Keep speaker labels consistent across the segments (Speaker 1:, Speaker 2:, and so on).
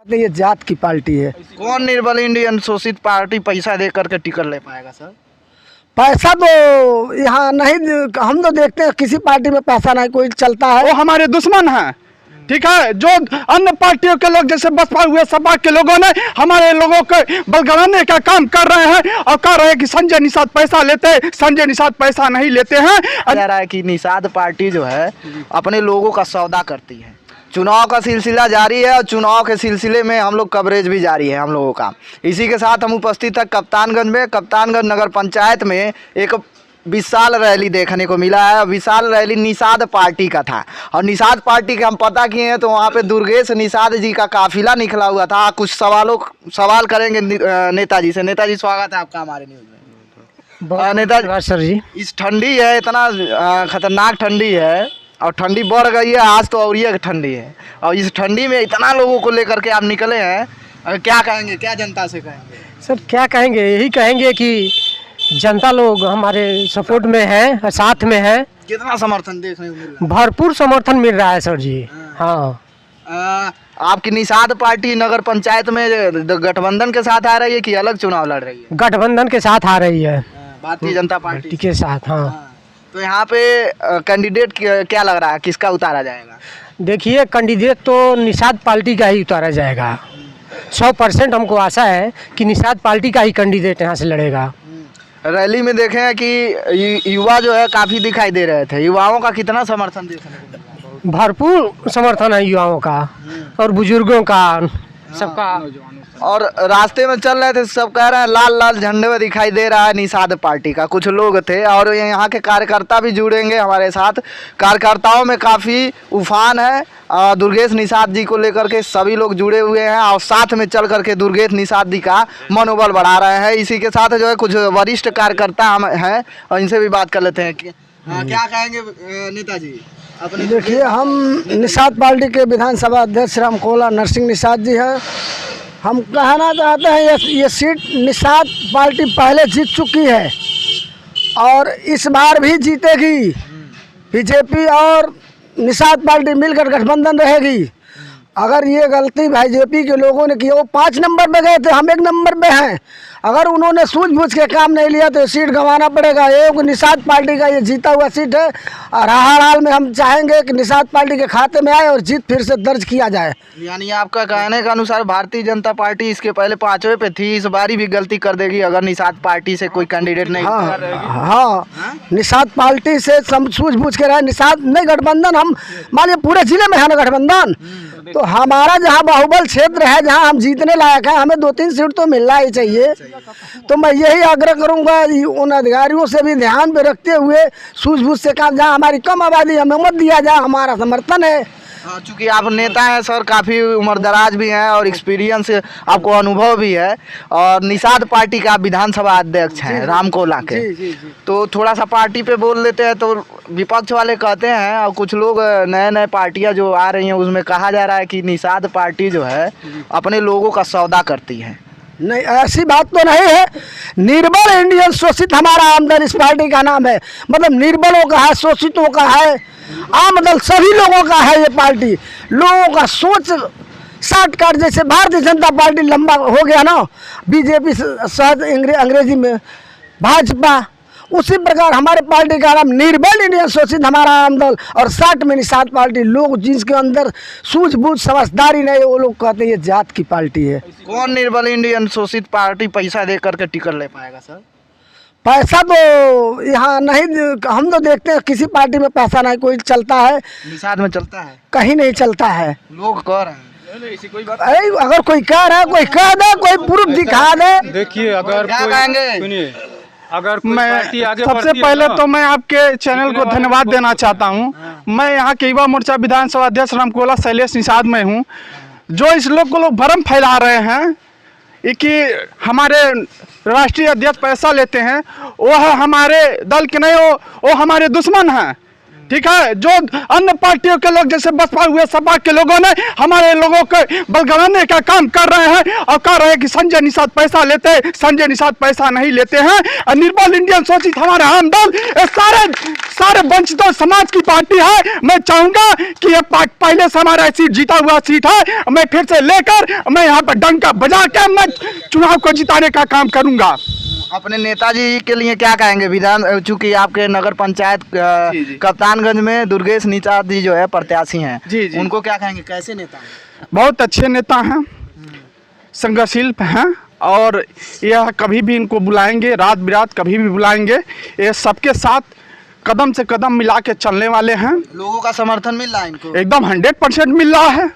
Speaker 1: ये जात की पार्टी है।
Speaker 2: कौन निर्बल इंडियन शोषित पार्टी पैसा दे करके टिकट ले पाएगा सर?
Speaker 1: पैसा तो यहाँ नहीं, हम तो देखते हैं किसी पार्टी में पैसा नहीं कोई चलता है।
Speaker 3: वो हमारे दुश्मन हैं, ठीक है। जो अन्य पार्टियों के लोग जैसे बसपा हुए सपा के लोगों ने हमारे लोगों को बलगवाने का काम कर रहे हैं और कह रहे हैं कि संजय निषाद पैसा लेते हैं। संजय निषाद पैसा नहीं लेते हैं।
Speaker 2: कह रहा है कि निषाद पार्टी जो है अपने लोगों का सौदा करती है। चुनाव का सिलसिला जारी है और चुनाव के सिलसिले में हम लोग कवरेज भी जारी है हम लोगों का। इसी के साथ हम उपस्थित है कप्तानगंज में। कप्तानगंज नगर पंचायत में एक विशाल रैली देखने को मिला है। विशाल रैली निषाद पार्टी का था और निषाद पार्टी के हम पता किए हैं तो वहाँ पे दुर्गेश निषाद जी का काफिला निकला हुआ था। कुछ सवाल करेंगे नेताजी से। नेताजी स्वागत है आपका हमारे न्यूज़ में। नेताजी
Speaker 1: सर जी,
Speaker 2: इस ठंडी है, इतना खतरनाक ठंडी है और ठंडी बढ़ गई है आज तो, और ये ठंडी है और इस ठंडी में इतना लोगों को लेकर के आप निकले हैं, क्या कहेंगे, क्या जनता से कहेंगे?
Speaker 1: सर क्या कहेंगे, यही कहेंगे कि जनता लोग हमारे सपोर्ट में है, साथ में है।
Speaker 2: कितना समर्थन देखने को मिल रहा है?
Speaker 1: भरपूर समर्थन मिल रहा है सर जी। हाँ,
Speaker 2: आपकी निषाद पार्टी नगर पंचायत में गठबंधन के साथ आ रही है कि अलग चुनाव लड़ रही है?
Speaker 1: गठबंधन के साथ आ रही है,
Speaker 2: भारतीय जनता पार्टी
Speaker 1: के साथ। हाँ,
Speaker 2: तो यहाँ पे कैंडिडेट क्या लग रहा है, किसका उतारा जाएगा?
Speaker 1: देखिए कैंडिडेट तो निषाद पार्टी का ही उतारा जाएगा। 100% हमको आशा है कि निषाद पार्टी का ही कैंडिडेट यहाँ से लड़ेगा।
Speaker 2: रैली में देखे हैं कि युवा जो है काफ़ी दिखाई दे रहे थे। युवाओं का कितना समर्थन देखने को मिला?
Speaker 1: भरपूर समर्थन है युवाओं का और बुजुर्गों का, सबका।
Speaker 2: और रास्ते में चल रहे थे सब कह रहे हैं लाल लाल झंडे में दिखाई दे रहा है निषाद पार्टी का। कुछ लोग थे और यहाँ के कार्यकर्ता भी जुड़ेंगे हमारे साथ। कार्यकर्ताओं में काफ़ी उफान है। दुर्गेश निषाद जी को लेकर के सभी लोग जुड़े हुए हैं और साथ में चल करके दुर्गेश निषाद जी का मनोबल बढ़ा रहे हैं। इसी के साथ जो है कुछ वरिष्ठ कार्यकर्ता हम हैं और इनसे भी बात कर लेते हैं कि क्या कहेंगे नेताजी अपने?
Speaker 1: देखिए, हम निषाद पार्टी के विधानसभा अध्यक्ष रामकोला नरसिंह निषाद जी हैं। हम कहना चाहते हैं ये सीट निषाद पार्टी पहले जीत चुकी है और इस बार भी जीतेगी। बीजेपी और निषाद पार्टी मिलकर गठबंधन रहेगी। अगर ये गलती बीजेपी के लोगों ने की, वो 5 नंबर पे गए थे, हम 1 नंबर पे हैं। अगर उन्होंने सूझबूझ के काम नहीं लिया तो सीट गंवाना पड़ेगा। ये निषाद पार्टी का ये जीता हुआ सीट है और हर हाल में हम चाहेंगे कि निषाद पार्टी के खाते में आए और जीत फिर से दर्ज किया जाए।
Speaker 2: यानी आपका कहने के अनुसार भारतीय जनता पार्टी इसके पहले 5वें पे थी, इस बारी भी गलती कर देगी अगर निषाद पार्टी से कोई कैंडिडेट नहीं?
Speaker 1: हाँ, निषाद पार्टी से सूझबूझ के रहे। निषाद नहीं, गठबंधन हम मान लीजिए पूरे जिले में है ना गठबंधन, तो हमारा जहाँ बाहुबल क्षेत्र है, जहाँ हम जीतने लायक हैं, हमें 2-3 सीट तो मिलना ही चाहिए। तो मैं यही आग्रह करूंगा उन अधिकारियों से भी ध्यान पे रखते हुए सूझबूझ से काम, जहाँ हमारी कम आबादी हमें मत दिया जाए, हमारा समर्थन है।
Speaker 2: चूँकि आप नेता हैं सर, काफ़ी उम्रदराज भी हैं और एक्सपीरियंस आपको अनुभव भी है और निषाद पार्टी का विधानसभा अध्यक्ष हैं रामकोला के। तो थोड़ा सा पार्टी पे बोल लेते हैं। तो विपक्ष वाले कहते हैं और कुछ लोग नए पार्टियां जो आ रही हैं उसमें कहा जा रहा है कि निषाद पार्टी जो है अपने लोगों का सौदा करती है।
Speaker 1: नहीं, ऐसी बात तो नहीं है। निर्बल इंडियन शोषित हमारा आमदन इस पार्टी का नाम है। मतलब निर्बलों का है, शोषितों का है, आमदन सभी लोगों का है। ये पार्टी लोगों का सोच शॉर्टकट, जैसे भारतीय जनता पार्टी लंबा हो गया ना, बीजेपी सहज अंग्रेजी में भाजपा, उसी प्रकार हमारे पार्टी का नाम निर्बल इंडियन शोषित हमारा आमदन और 60 में निषाद पार्टी। लोग जिसके अंदर सूझबूझ समझदारी नहीं, वो लोग कहते हैं ये जात की पार्टी है।
Speaker 2: कौन निर्बल इंडियन शोषित पार्टी पैसा दे करके टिकट ले पाएगा सर?
Speaker 1: पैसा तो यहाँ नहीं, हम तो देखते हैं किसी पार्टी में पैसा नहीं कोई चलता है।
Speaker 2: निषाद में चलता है? कहीं
Speaker 1: नहीं चलता है।
Speaker 2: लोग कह रहे हैं।
Speaker 1: अरे अगर कोई कह रहा है, कोई कह दे, कोई प्रूफ दिखा दे।
Speaker 3: देखिए, अगर
Speaker 2: क्या कहेंगे?
Speaker 3: अगर मैं सबसे पहले तो मैं आपके चैनल को धन्यवाद देना चाहता हूं। मैं यहाँ के युवा मोर्चा विधानसभा अध्यक्ष रामकोला शैलेश निषाद में हूँ। जो इस लोग को लोग भ्रम फैला रहे हैं कि हमारे राष्ट्रीय अध्यक्ष पैसा लेते हैं, वो है हमारे दल के नहीं, वो हमारे दुश्मन हैं। ठीक है। जो अन्य पार्टियों के लोग जैसे बसपा हुए, सपा के लोगों ने हमारे लोगों को बलगवाने का काम कर रहे हैं और कह रहे हैं कि संजय निषाद पैसा लेते हैं। संजय निषाद पैसा नहीं लेते हैं। और निर्मल इंडियन शोषित हमारे आम दल ये सारे वंचितों समाज की पार्टी है। मैं चाहूंगा कि ये पहले से हमारा सीट जीता हुआ सीट है, मैं फिर से लेकर मैं यहाँ पर डंका बजा के मैं चुनाव को जिताने का काम करूंगा।
Speaker 2: अपने नेताजी के लिए क्या कहेंगे? विधान चूंकि आपके नगर पंचायत कप्तानगंज में दुर्गेश निषाद जी जो है प्रत्याशी हैं,
Speaker 3: जी, जी।
Speaker 2: उनको क्या कहेंगे? कैसे नेता हैं?
Speaker 3: बहुत अच्छे नेता हैं, संघर्षशील हैं और यह कभी भी इनको बुलाएंगे, रात बिरात कभी भी बुलाएंगे। ये सबके साथ कदम से कदम मिला के चलने वाले हैं।
Speaker 2: लोगों का समर्थन मिल रहा है इनको?
Speaker 3: एकदम 100% मिल रहा है।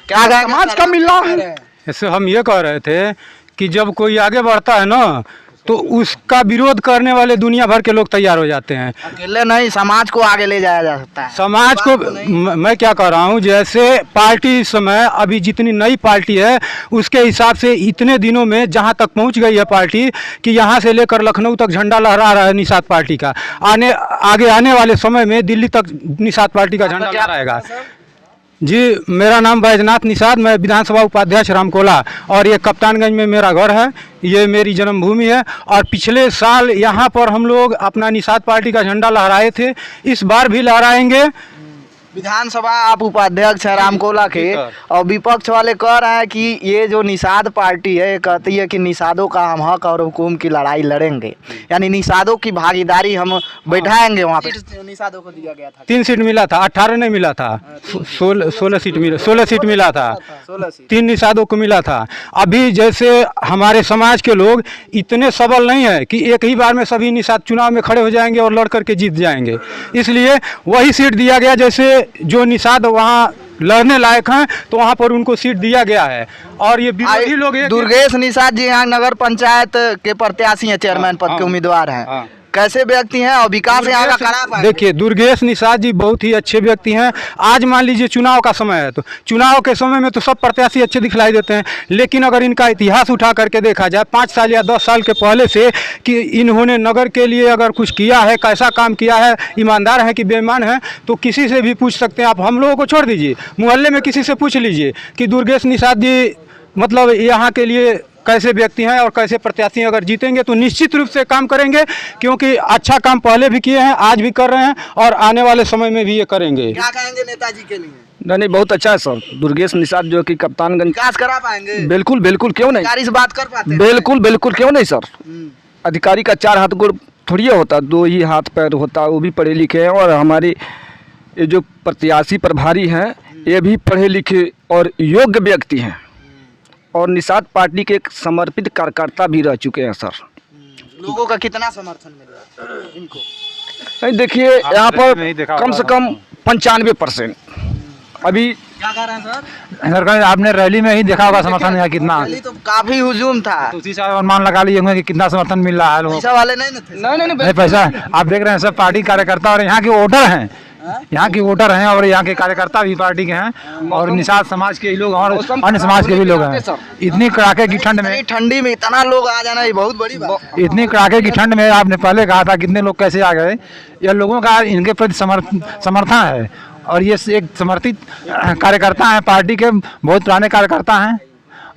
Speaker 2: क्या
Speaker 3: समाज का मिल रहा है।
Speaker 4: ऐसे हम ये कह रहे थे कि जब कोई आगे बढ़ता है ना तो उसका विरोध करने वाले दुनिया भर के लोग तैयार हो जाते हैं।
Speaker 2: अकेले नहीं, समाज को आगे ले जाया जा सकता है।
Speaker 4: समाज को मैं क्या कह रहा हूँ, जैसे पार्टी इस समय अभी जितनी नई पार्टी है उसके हिसाब से इतने दिनों में जहाँ तक पहुँच गई है पार्टी कि यहाँ से लेकर लखनऊ तक झंडा लहरा रहा है निषाद पार्टी का। आगे आने वाले समय में दिल्ली तक निषाद पार्टी का झंडा लहराएगा। जी, मेरा नाम बैजनाथ निषाद, मैं विधानसभा उपाध्यक्ष रामकोला और ये कप्तानगंज में मेरा घर है, ये मेरी जन्मभूमि है। और पिछले साल यहाँ पर हम लोग अपना निषाद पार्टी का झंडा लहराए थे, इस बार भी लहराएंगे।
Speaker 2: विधानसभा आप उपाध्यक्ष है रामकोला के, और विपक्ष वाले कह रहे हैं कि ये जो निषाद पार्टी है कहती है कि निषादों का हम हक और हुकूम की लड़ाई लड़ेंगे, यानी निषादों की भागीदारी हम बैठाएंगे। वहाँ पे निषादों को दिया गया था
Speaker 4: 3 सीट मिला था, 18 नहीं मिला था, 16 सीट मिला था, 3 निषादों को मिला था। अभी जैसे हमारे समाज के लोग इतने सबल नहीं है कि एक ही बार में सभी निषाद चुनाव में खड़े हो जाएंगे और लड़ करके जीत जाएंगे, इसलिए वही सीट दिया गया। जैसे जो निषाद वहाँ लड़ने लायक हैं तो वहाँ पर उनको सीट दिया गया है। और ये विरोधी लोग
Speaker 2: दुर्गेश निषाद जी यहाँ नगर पंचायत के प्रत्याशी हैं, चेयरमैन पद के उम्मीदवार हैं। कैसे व्यक्ति हैं और विकास यहाँ का करा पाए?
Speaker 4: देखिए, दुर्गेश निषाद जी बहुत ही अच्छे व्यक्ति हैं। आज मान लीजिए चुनाव का समय है तो चुनाव के समय में तो सब प्रत्याशी अच्छे दिखलाई देते हैं, लेकिन अगर इनका इतिहास उठा करके देखा जाए 5 साल या 10 साल के पहले से कि इन्होंने नगर के लिए अगर कुछ किया है, कैसा काम किया है, ईमानदार है कि बेईमान है, तो किसी से भी पूछ सकते हैं आप। हम लोगों को छोड़ दीजिए, मोहल्ले में किसी से पूछ लीजिए कि दुर्गेश निषाद जी मतलब यहाँ के लिए कैसे व्यक्ति हैं और कैसे प्रत्याशी। अगर जीतेंगे तो निश्चित रूप से काम करेंगे, क्योंकि अच्छा काम पहले भी किए हैं, आज भी कर रहे हैं और आने वाले समय में भी ये करेंगे।
Speaker 2: क्या कहेंगे नेताजी के लिए?
Speaker 5: नहीं, बहुत अच्छा है सर। दुर्गेश निषाद जो कि कप्तानगंज
Speaker 2: विकास करा पाएंगे?
Speaker 5: बिल्कुल बिल्कुल, क्यों नहीं।
Speaker 2: अधिकारी से बात कर पाते हैं?
Speaker 5: बिल्कुल बिल्कुल, क्यों नहीं सर। अधिकारी का 4 हाथ गोड़ थोड़ी होता, 2 ही हाथ पैर होता, वो भी पढ़े लिखे हैं। और हमारे ये जो प्रत्याशी प्रभारी हैं ये भी पढ़े लिखे और योग्य व्यक्ति हैं और निषाद पार्टी के एक समर्पित कार्यकर्ता भी रह चुके हैं सर।
Speaker 2: लोगों का कितना समर्थन मिल रहा है इनको?
Speaker 5: नहीं, देखिए यहाँ पर कम से कम 95%। अभी
Speaker 2: क्या कह रहे हैं सर?
Speaker 4: आपने रैली में ही देखा होगा समर्थन यहाँ कितना,
Speaker 2: पहले तो काफी हुजूम था,
Speaker 4: उसी से अनुमान लगा लीजिए कि कितना समर्थन मिल रहा है।
Speaker 2: पैसा वाले नहीं थे?
Speaker 4: नहीं, पैसा आप देख रहे हैं सब पार्टी कार्यकर्ता और यहाँ के वोटर हैं, यहाँ के वोटर हैं और यहाँ के कार्यकर्ता भी पार्टी के हैं और निषाद समाज के ही लोग और अन्य समाज के भी लोग हैं। इतनी कड़ाके की ठंड में,
Speaker 2: ठंडी में इतना लोग आ जाना ये बहुत बड़ी बात।
Speaker 4: इतनी कड़ाके की ठंड में आपने पहले कहा था कितने लोग कैसे आ गए। यह लोगों का इनके प्रति समर्थन है और ये एक समर्थित कार्यकर्ता हैं, पार्टी के बहुत पुराने कार्यकर्ता हैं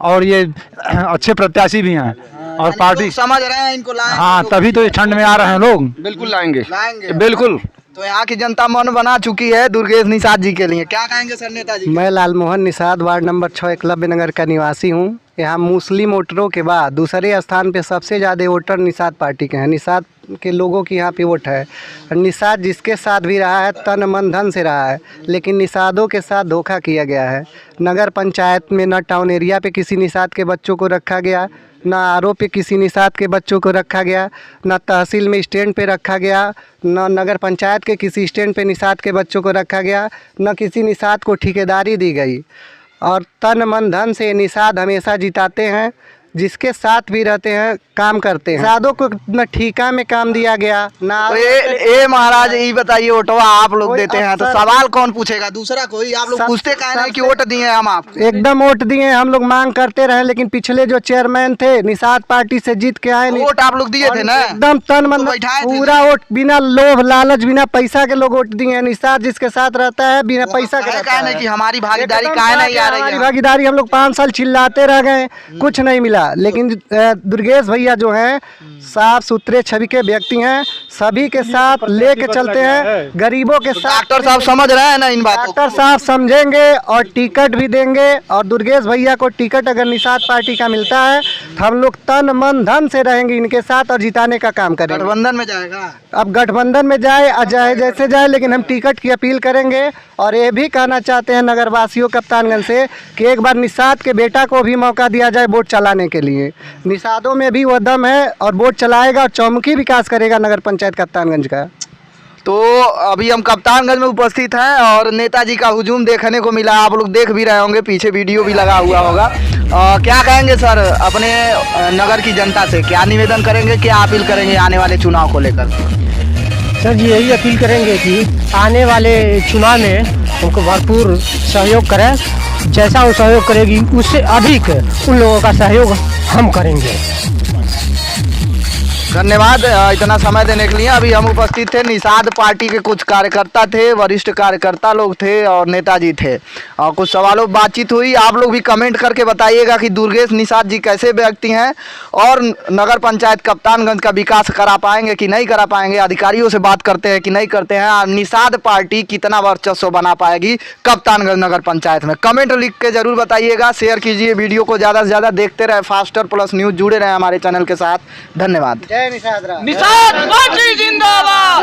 Speaker 4: और ये अच्छे प्रत्याशी भी हैं और पार्टी
Speaker 2: समझ रहे हैं इनको लाएंगे।
Speaker 4: हाँ, तभी तो इस ठंड में आ रहे हैं लोग।
Speaker 5: बिल्कुल लाएंगे
Speaker 2: बिल्कुल। तो यहाँ की जनता मन बना चुकी है दुर्गेश निषाद जी के लिए। क्या कहेंगे सर नेताजी?
Speaker 1: मैं लालमोहन निषाद, वार्ड नंबर 6 एकलव्य नगर का निवासी हूँ। यहाँ मुस्लिम वोटरों के बाद दूसरे स्थान पे सबसे ज़्यादा वोटर निषाद पार्टी के हैं। निषाद के लोगों की यहाँ पे वोट है और निषाद जिसके साथ भी रहा है तन मन धन से रहा है, लेकिन निषादों के साथ धोखा किया गया है। नगर पंचायत में न टाउन एरिया पे किसी निषाद के बच्चों को रखा गया, न आरओ पे किसी निषाद के बच्चों को रखा गया, न तहसील में स्टैंड पे रखा गया, न नगर पंचायत के किसी स्टैंड पे निषाद के बच्चों को रखा गया, न किसी निषाद को ठेकेदारी दी गई। और तन मन धन से निषाद हमेशा जिताते हैं।
Speaker 6: जिसके साथ भी रहते हैं काम करते हैं। निषादों को न ठेका में काम दिया गया ना।
Speaker 2: तो ये महाराज ये बताइए, वोटवा आप लोग
Speaker 6: कोई
Speaker 2: देते हैं तो
Speaker 6: अफसर-
Speaker 2: सवाल कौन पूछेगा? दूसरा कोई? आप लोग पूछते काहे नहीं कि वोट दिए हम आपको?
Speaker 6: एकदम वोट दिए, हम लोग मांग करते रहे, लेकिन पिछले जो चेयरमैन थे निषाद पार्टी से जीत के आए।
Speaker 2: वोट आप लोग दिए थे ना?
Speaker 6: एकदम तन मन
Speaker 2: तो बैठाए थे
Speaker 6: पूरा वोट, बिना लोभ लालच बिना पैसा के लोग वोट दिए हैं। निषाद जिसके साथ रहता है बिना पैसा के रहता
Speaker 2: काहे
Speaker 6: है।
Speaker 2: नहीं कि हमारी भागीदारी
Speaker 6: एकदम
Speaker 2: काहे नहीं आ
Speaker 6: हमारी
Speaker 2: रही है?
Speaker 6: भागीदारी हम लोग 5 साल चिल्लाते रह गए, कुछ नहीं मिला। लेकिन दुर्गेश भैया जो हैं साफ सुथरे छवि के व्यक्ति हैं, सभी के साथ लेके चलते हैं, गरीबों के साथ।
Speaker 2: डॉक्टर साहब समझ रहे हैं ना इन बातों को?
Speaker 6: डॉक्टर साहब समझेंगे और टिकट भी देंगे। और दुर्गेश भैया को टिकट अगर निषाद पार्टी का मिलता है तो हम लोग तन मन धन से रहेंगे इनके साथ और जिताने का काम करेंगे।
Speaker 2: गठबंधन में जाएगा?
Speaker 6: अब गठबंधन में जाए अजाए जैसे जाए, लेकिन हम टिकट की अपील करेंगे। और ये भी कहना चाहते हैं नगरवासियों कप्तानगंज से कि एक बार निषाद के बेटा को भी मौका दिया जाए वोट चलाने के लिए। निषादों में भी वो दम है और वोट चलाएगा और चौमुखी विकास करेगा नगर पंचायत कप्तानगंज का।
Speaker 2: तो अभी हम कप्तानगंज में उपस्थित हैं और नेताजी का हुजूम देखने को मिला। आप लोग देख भी रहे होंगे, पीछे वीडियो भी लगा हुआ होगा। क्या कहेंगे सर अपने नगर की जनता से? क्या निवेदन करेंगे, क्या अपील करेंगे आने वाले चुनाव को लेकर?
Speaker 7: सर जी यही अपील करेंगे कि आने वाले चुनाव में उनको भरपूर सहयोग करें। जैसा वो सहयोग करेगी उससे अधिक उन लोगों का सहयोग हम करेंगे।
Speaker 2: धन्यवाद इतना समय देने के लिए। अभी हम उपस्थित थे, निषाद पार्टी के कुछ कार्यकर्ता थे, वरिष्ठ कार्यकर्ता लोग थे और नेताजी थे और कुछ सवालों बातचीत हुई। आप लोग भी कमेंट करके बताइएगा कि दुर्गेश निषाद जी कैसे व्यक्ति हैं और नगर पंचायत कप्तानगंज का विकास करा पाएंगे कि नहीं करा पाएंगे, अधिकारियों से बात करते हैं कि नहीं करते हैं, निषाद पार्टी कितना वर्चस्व बना पाएगी कप्तानगंज नगर पंचायत में। कमेंट लिख के जरूर बताइएगा, शेयर कीजिए वीडियो को, ज़्यादा से ज़्यादा देखते रहे फास्टर प्लस न्यूज़, जुड़े रहे हमारे चैनल के साथ। धन्यवाद।
Speaker 6: जय निषाद राम।
Speaker 2: निषाद पार्टी जिंदाबाद।